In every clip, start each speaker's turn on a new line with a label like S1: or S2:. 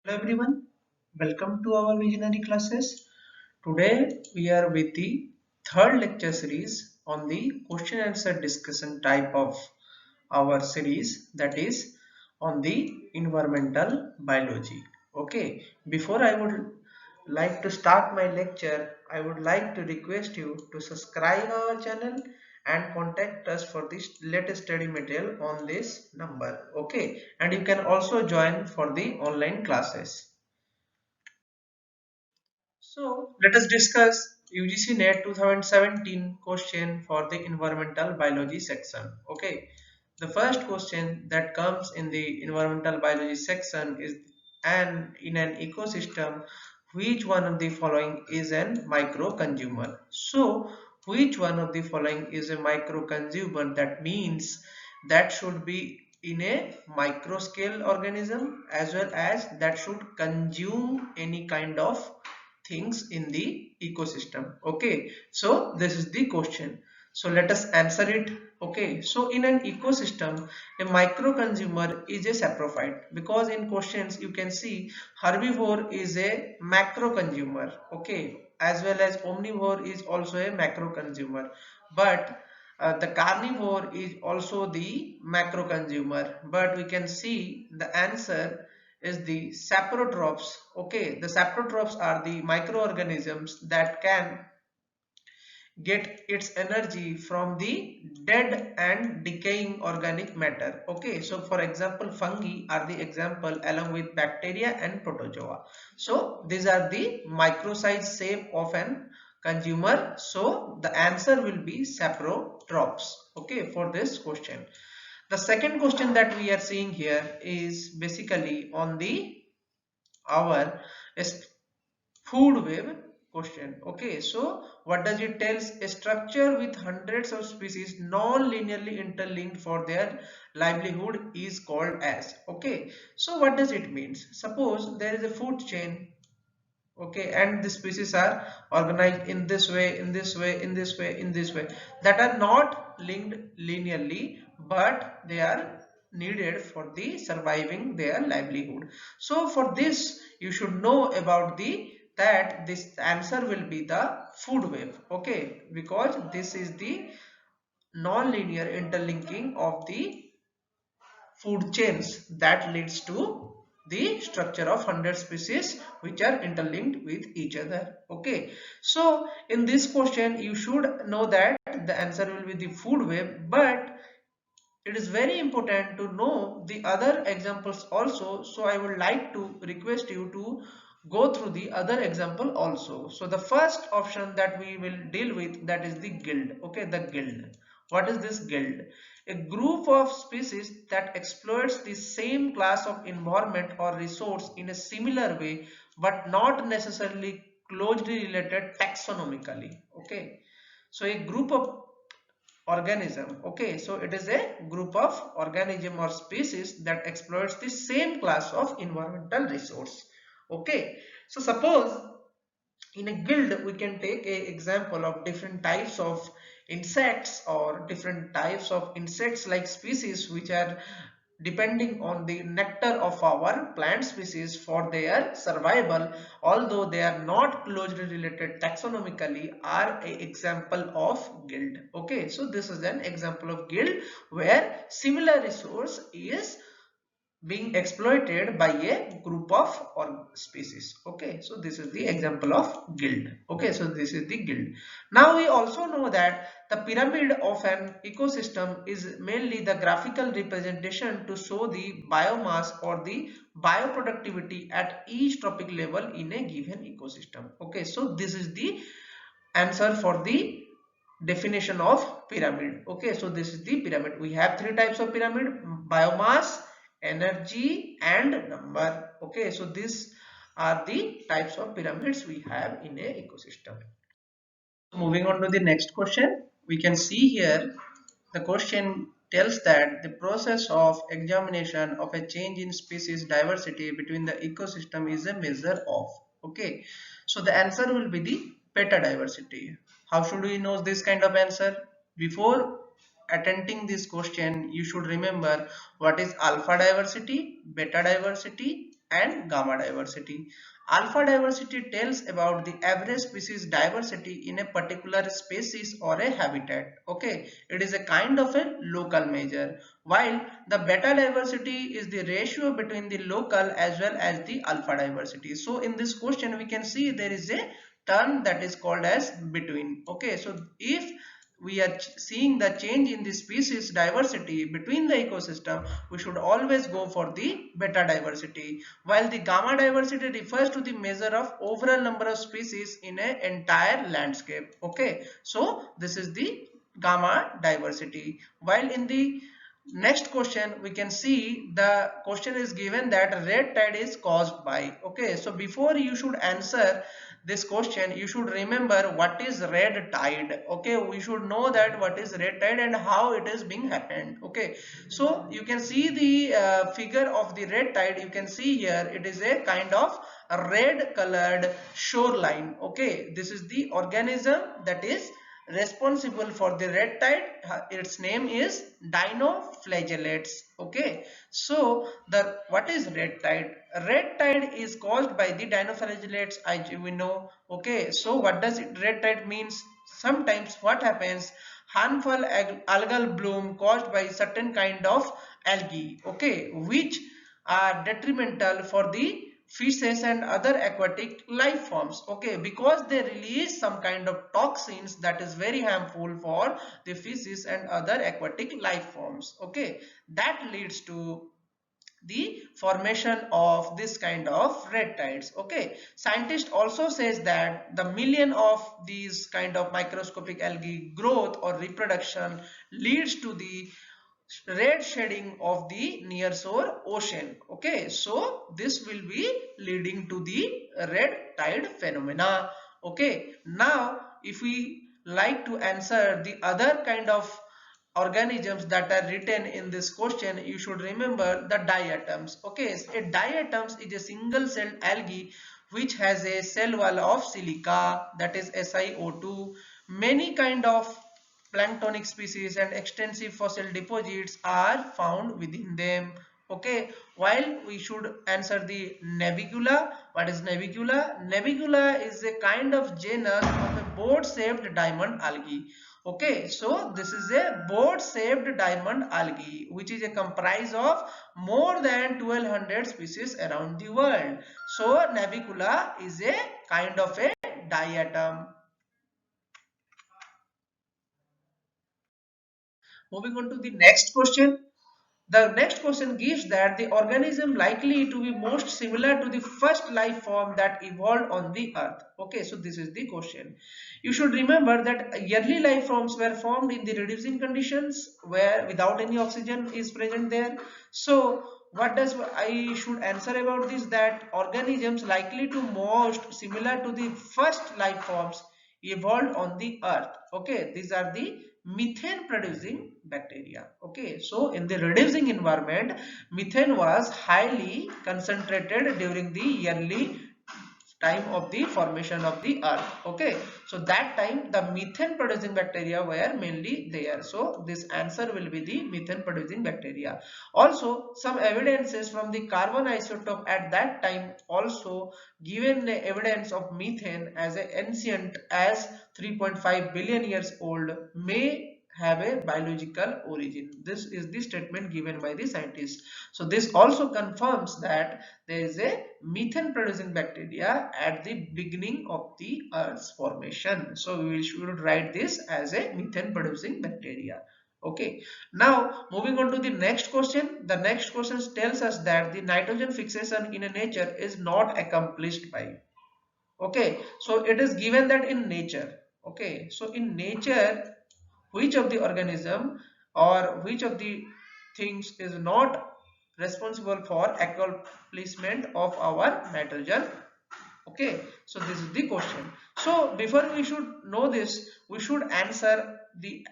S1: Hello everyone, welcome to our visionary classes. Today we are with the third lecture series on the question answer discussion type of our series, that is on the environmental biology. Okay, before I would like to start my lecture, I would like to request you to subscribe our channel and contact us for this latest study material on this number. Okay, and you can also join for the online classes. So let us discuss UGC NET 2017 question for the environmental biology section. Okay, the first question that comes in the environmental biology section is, and in an ecosystem, which one of the following is an micro consumer? So which one of the following is a micro consumer? That means that should be in a micro scale organism, as well as that should consume any kind of things in the ecosystem. Okay, so this is the question, so let us answer it. Okay, so in an ecosystem, a micro consumer is a saprophyte, because in questions you can see herbivore is a macro consumer, okay, as well as omnivore is also a macro consumer, but the carnivore is also the macro consumer, but we can see the answer is the saprotrophs. Okay, the saprotrophs are the microorganisms that can get its energy from the dead and decaying organic matter. Okay, so for example, fungi are the example along with bacteria and protozoa. So these are the micro size shape of an consumer. So the answer will be saprotrophs. Okay, for this question. The second question that we are seeing here is basically on the our food web question. Okay, so what does it tells? A structure with hundreds of species non-linearly interlinked for their livelihood is called as. Okay, so what does it means? Suppose there is a food chain, okay, and the species are organized in this way, in this way, in this way, in this way, that are not linked linearly, but they are needed for the surviving their livelihood. So for this you should know about the that this answer will be the food web. Okay, because this is the non-linear interlinking of the food chains that leads to the structure of 100 species which are interlinked with each other. Okay, so in this question you should know that the answer will be the food web, but it is very important to know the other examples also. So I would like to request you to go through the other example also. So the first option that we will deal with, that is the guild. Okay, the guild. What is this guild? A group of species that exploits the same class of environment or resource in a similar way, but not necessarily closely related taxonomically. Okay, so a group of organism. Okay, so it is a group of organism or species that exploits the same class of environmental resource. Okay, so suppose in a guild we can take a example of different types of insects or different types of insects like species which are depending on the nectar of our plant species for their survival, although they are not closely related taxonomically, are a example of guild. Okay, so this is an example of guild where similar resource is being exploited by a group of or species. Okay, so this is the example of guild. Okay, so this is the guild. Now we also know that the pyramid of an ecosystem is mainly the graphical representation to show the biomass or the bioproductivity at each topic level in a given ecosystem. Okay, so this is the answer for the definition of pyramid. Okay, so this is the pyramid. We have three types of pyramid: biomass, energy, and number. Okay, so these are the types of pyramids we have in a ecosystem. Moving on to the next question, we can see here the question tells that the process of examination of a change in species diversity between the ecosystem is a measure of. Okay, so the answer will be the beta diversity. How should we know this kind of answer? Before attempting this question, you should remember what is alpha diversity, beta diversity, and gamma diversity. Alpha diversity tells about the average species diversity in a particular species or a habitat. Okay, it is a kind of a local measure, while the beta diversity is the ratio between the local as well as the alpha diversity. So in this question we can see there is a term that is called as between. Okay, so if we are seeing the change in the species diversity between the ecosystem, we should always go for the beta diversity, while the gamma diversity refers to the measure of overall number of species in an entire landscape. Okay, so this is the gamma diversity. While in the next question we can see the question is given that red tide is caused by. Okay, so before you should answer this question you should remember what is red tide. Okay, we should know that what is red tide and how it is being happened. Okay, so you can see the figure of the red tide. You can see here it is a kind of a red colored shoreline. Okay, this is the organism that is responsible for the red tide. Its name is dinoflagellates. Okay, so the what is red tide? Red tide is caused by the dinoflagellates, as we know. Okay, so what does it red tide means? Sometimes what happens, harmful algal bloom caused by certain kind of algae, okay, which are detrimental for the fishes and other aquatic life forms. Okay, because they release some kind of toxins that is very harmful for the fishes and other aquatic life forms. Okay, that leads to the formation of this kind of red tides. Okay, scientist also says that the million of these kind of microscopic algae growth or reproduction leads to the red shading of the near shore ocean. Okay, so this will be leading to the red tide phenomena. Okay, now if we like to answer the other kind of organisms that are written in this question, you should remember the diatoms. Okay, a diatoms is a single celled algae which has a cell wall of silica, that is SiO2. Many kind of planktonic species and extensive fossil deposits are found within them. Okay, while we should answer the Navicula. What is Navicula? Navicula is a kind of genus of a board shaped diamond algae. Okay, so this is a board shaped diamond algae which is a comprise of more than 1200 species around the world. So Navicula is a kind of a diatom. Moving on to the next question. The next question gives that the organism likely to be most similar to the first life form that evolved on the earth. Okay, so this is the question. You should remember that early life forms were formed in the reducing conditions where without any oxygen is present there. So what does I should answer about this, that organisms likely to most similar to the first life forms evolved on the earth. Okay, these are the methane producing bacteria. Okay, so in the reducing environment methane was highly concentrated during the early time of the formation of the earth. Okay, so that time the methane producing bacteria were mainly there, so this answer will be the methane producing bacteria. Also some evidences from the carbon isotope at that time also given the evidence of methane as ancient as 3.5 billion years old may have a biological origin. This is the statement given by the scientists. So this also confirms that there is a methane producing bacteria at the beginning of the earth's formation. So we should write this as a methane producing bacteria. Okay, now moving on to the next question. The next question tells us that the nitrogen fixation in a nature is not accomplished by. Okay, so it is given that in nature. Okay, so in nature which of the organism or which of the things is not responsible for accomplishment of our nitrogen. Okay, so this is the question. So before we should know this, we should answer the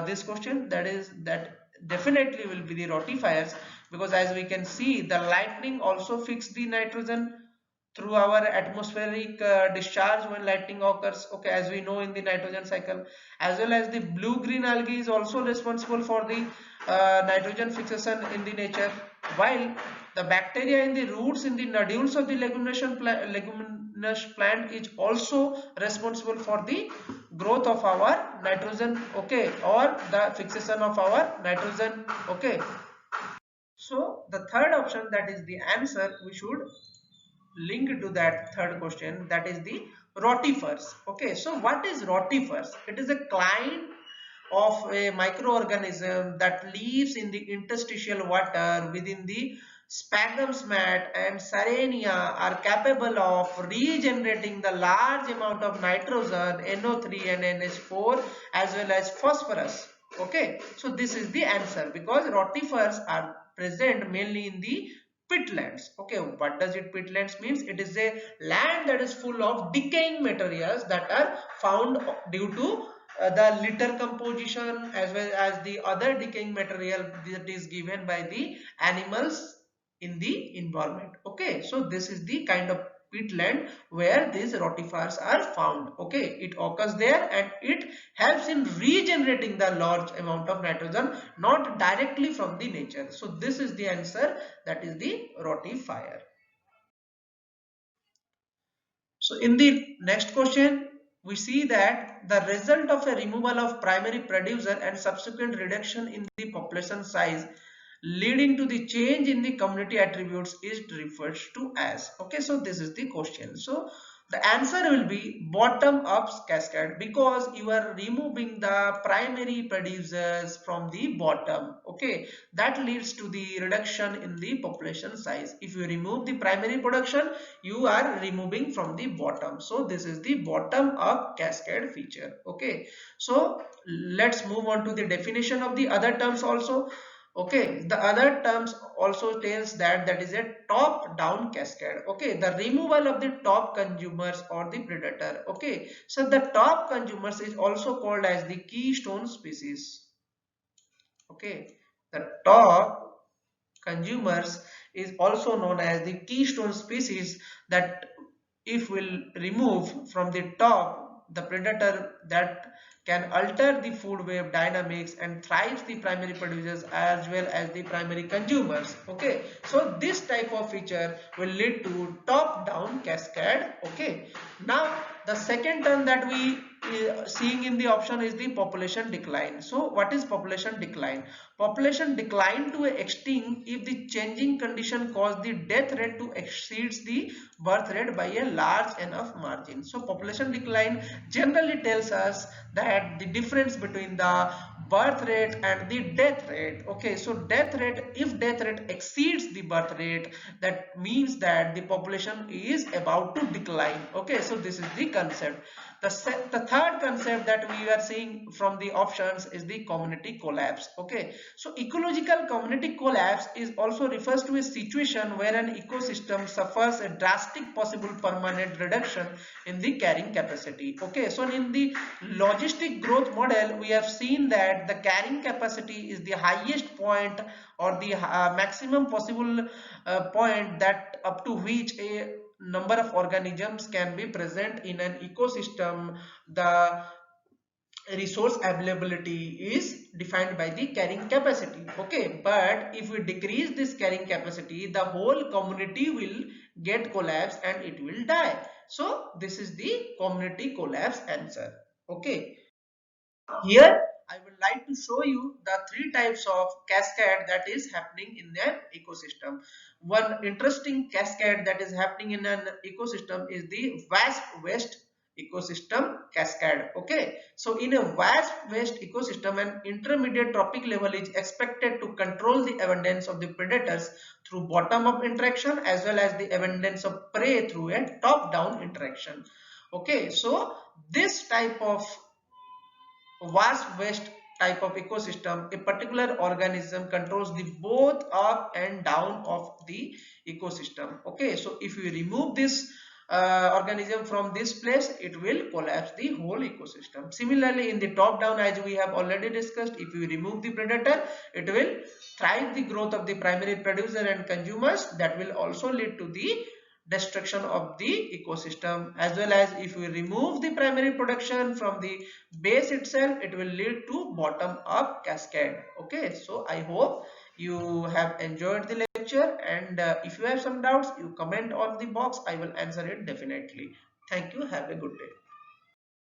S1: this question, that is that definitely will be the rotifiers, because as we can see the lightning also fix the nitrogen through our atmospheric discharge when lightning occurs. Okay, as we know in the nitrogen cycle, as well as the blue green algae is also responsible for the nitrogen fixation in the nature, while The bacteria in the roots in the nodules of the leguminous plant is also responsible for the growth of our nitrogen, okay, or the fixation of our nitrogen, okay. So the third option, that is the answer, we should link to that third question, that is the rotifers. Okay, so what is rotifers? It is a kind of a microorganism that lives in the interstitial water within the sphagnum mat, and Serenia are capable of regenerating the large amount of nitrogen, NO3 and NH4, as well as phosphorus. Okay, so this is the answer, because rotifers are present mainly in the peatlands. Okay, what does it peatlands means? It is a land that is full of decaying materials that are found due to the litter composition, as well as the other decaying material that is given by the animals in the environment. Okay, so this is the kind of peatland where these rotifers are found. Okay, it occurs there and it helps in regenerating the large amount of nitrogen, not directly from the nature. So this is the answer, that is the rotifier. So in the next question, we see that the result of a removal of primary producer and subsequent reduction in the population size leading to the change in the community attributes is referred to as. Okay, so this is the question. So the answer will be bottom up cascade, because you are removing the primary producers from the bottom. Okay, that leads to the reduction in the population size. If you remove the primary production, you are removing from the bottom. So this is the bottom up cascade feature. Okay, so let's move on to the definition of the other terms also. Okay, the other terms also tells that that is a top down cascade. Okay, the removal of the top consumers or the predator. Okay, so the top consumers is also called as the keystone species. Okay, the top consumers is also known as the keystone species, that if we'll remove from the top the predator that can alter the food web dynamics and thrives the primary producers as well as the primary consumers. Okay, so this type of feature will lead to top down cascade. Okay, now the second term that we seeing in the option is the population decline. So what is population decline? Population decline to extinct if the changing condition cause the death rate to exceeds the birth rate by a large enough margin. So population decline generally tells us that the difference between the birth rate and the death rate. Okay, so death rate, if death rate exceeds the birth rate, that means that the population is about to decline. Okay, so this is the concept. The third concept that we are seeing from the options is the community collapse. Okay, so ecological community collapse is also refers to a situation where an ecosystem suffers a drastic possible permanent reduction in the carrying capacity. Okay, so in the logistic growth model, we have seen that the carrying capacity is the highest point or the maximum possible point that up to which a number of organisms can be present in an ecosystem. The resource availability is defined by the carrying capacity. Okay, but if we decrease this carrying capacity, the whole community will get collapsed and it will die. So this is the community collapse answer. Okay, here I would like to show you the three types of cascade that is happening in an ecosystem. One interesting cascade that is happening in an ecosystem is the vast waste ecosystem cascade. Okay, so in a vast waste ecosystem, an intermediate trophic level is expected to control the abundance of the predators through bottom up interaction, as well as the abundance of prey through a top down interaction. Okay, so this type of vast waste type of ecosystem, a particular organism controls the both up and down of the ecosystem. Okay, so if we remove this organism from this place, it will collapse the whole ecosystem. Similarly, in the top down, as we have already discussed, if you remove the predator, it will thrive the growth of the primary producer and consumers. That will also lead to the destruction of the ecosystem, as well as if we remove the primary production from the base itself, it will lead to bottom up cascade. Okay, so I hope you have enjoyed the lecture, and if you have some doubts, you comment on the box. I will answer it definitely. Thank you. Have a good day.